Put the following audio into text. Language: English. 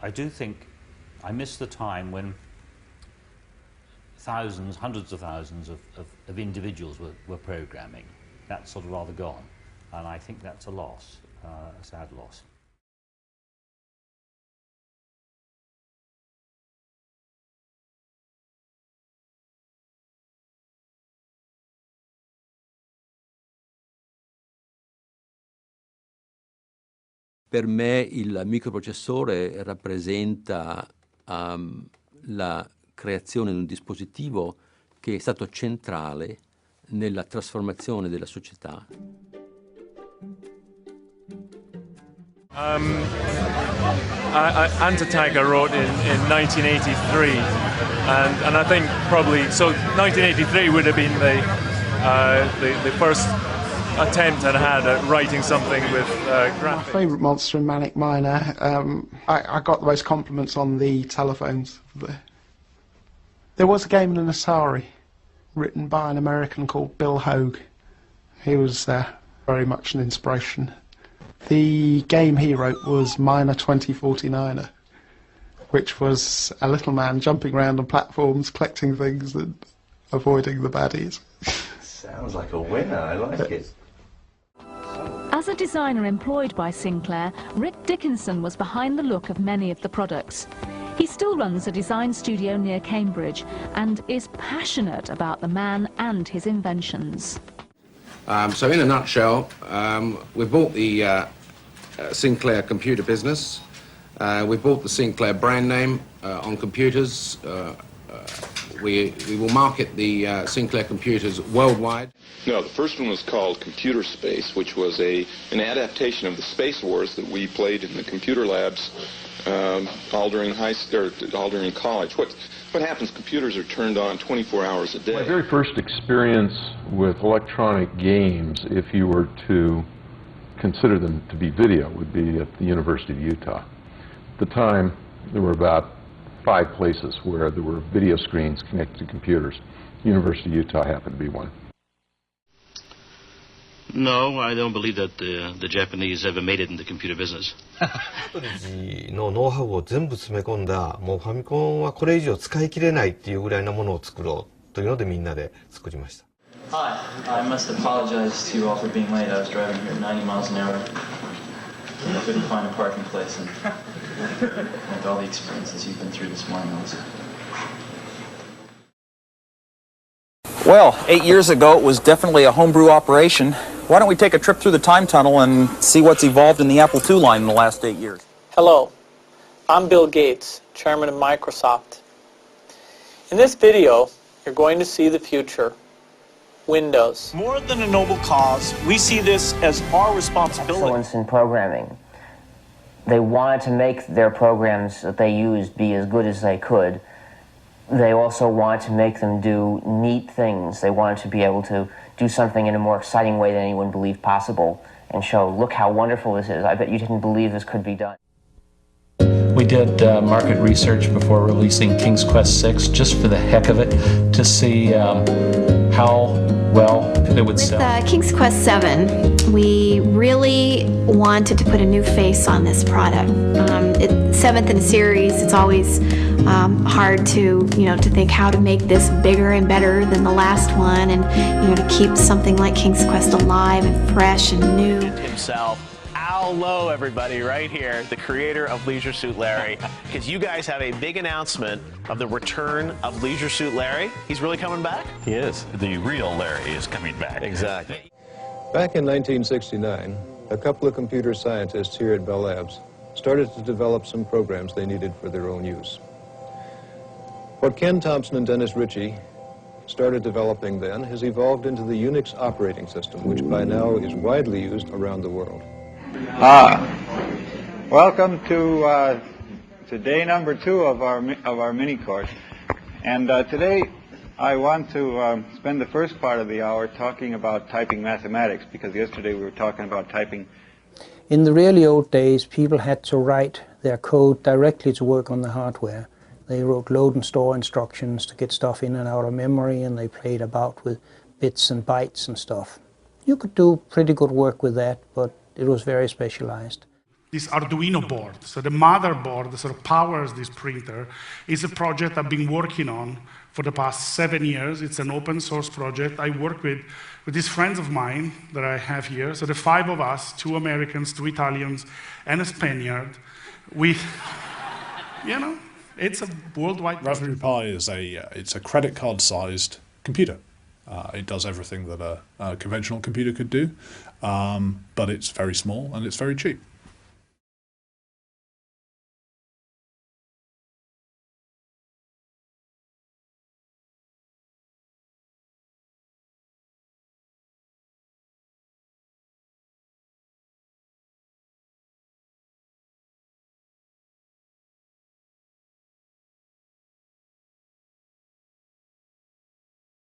I do think I miss the time when thousands, hundreds of thousands of individuals were programming. That's sort of rather gone, and I think that's a loss, a sad loss. Per me il microprocessore rappresenta la creazione di un dispositivo che è stato centrale nella trasformazione della società. Anti-Tank I wrote in 1983, and I think probably, so 1983 would have been the first attempt I had at writing something with graphics. My favourite monster in Manic Miner, I got the most compliments on the telephones. There was a game in an Atari written by an American called Bill Hogue. He was very much an inspiration. The game he wrote was Miner 2049er, which was a little man jumping around on platforms, collecting things and avoiding the baddies. Sounds like a winner, I like it. As a designer employed by Sinclair, Rick Dickinson was behind the look of many of the products. He still runs a design studio near Cambridge and is passionate about the man and his inventions. So in a nutshell, we bought the Sinclair computer business. We bought the Sinclair brand name on computers. We will market the Sinclair computers worldwide. No, the first one was called Computer Space, which was an adaptation of the Space Wars that we played in the computer labs all during college. What happens? Computers are turned on 24 hours a day. My very first experience with electronic games, if you were to consider them to be video, would be at the University of Utah. At the time, there were about 5 places where there were video screens connected to computers. University of Utah happened to be one. No, I don't believe that the Japanese ever made it in the computer business. のノウハウを全部詰め込んだ、もうファミコンはこれ以上使い切れないっていうぐらいのものを作ろうというのでみんなで作りました。Hi, I must apologize to you all for being late. I was driving here at 90 miles an hour. I couldn't find a parking place, and like all the experiences you've been through this morning also. Well, 8 years ago, it was definitely a homebrew operation. Why don't we take a trip through the time tunnel and see what's evolved in the Apple II line in the last 8 years? Hello, I'm Bill Gates, chairman of Microsoft. In this video, you're going to see the future. Windows. More than a noble cause, we see this as our responsibility. Excellence in programming. They wanted to make their programs that they used be as good as they could. They also wanted to make them do neat things. They wanted to be able to do something in a more exciting way than anyone believed possible and show, look how wonderful this is. I bet you didn't believe this could be done. We did market research before releasing King's Quest VI just for the heck of it to see how well it would sell. With King's Quest VII, we really wanted to put a new face on this product. Seventh in a series, it's always hard to think how to make this bigger and better than the last one, and to keep something like King's Quest alive and fresh and new. Himself. Al Lowe, everybody, right here, the creator of Leisure Suit Larry, because you guys have a big announcement of the return of Leisure Suit Larry. He's really coming back? He is. The real Larry is coming back. Exactly. Back in 1969, a couple of computer scientists here at Bell Labs started to develop some programs they needed for their own use. What Ken Thompson and Dennis Ritchie started developing then has evolved into the Unix operating system, which by now is widely used around the world. Welcome to day number 2 of our mini course, and today I want to spend the first part of the hour talking about typing mathematics, because yesterday we were talking about typing. In the really old days, people had to write their code directly to work on the hardware. They wrote load and store instructions to get stuff in and out of memory, and they played about with bits and bytes and stuff. You could do pretty good work with that, but it was very specialized. this Arduino board. So the motherboard that sort of powers this printer is a project I've been working on for the past 7 years. It's an open source project. I work with these friends of mine that I have here. So the 5 of us, 2 Americans, 2 Italians, and a Spaniard, we, you know, it's a worldwide Raspberry Pi is it's a credit card sized computer. It does everything that a conventional computer could do, but it's very small and it's very cheap.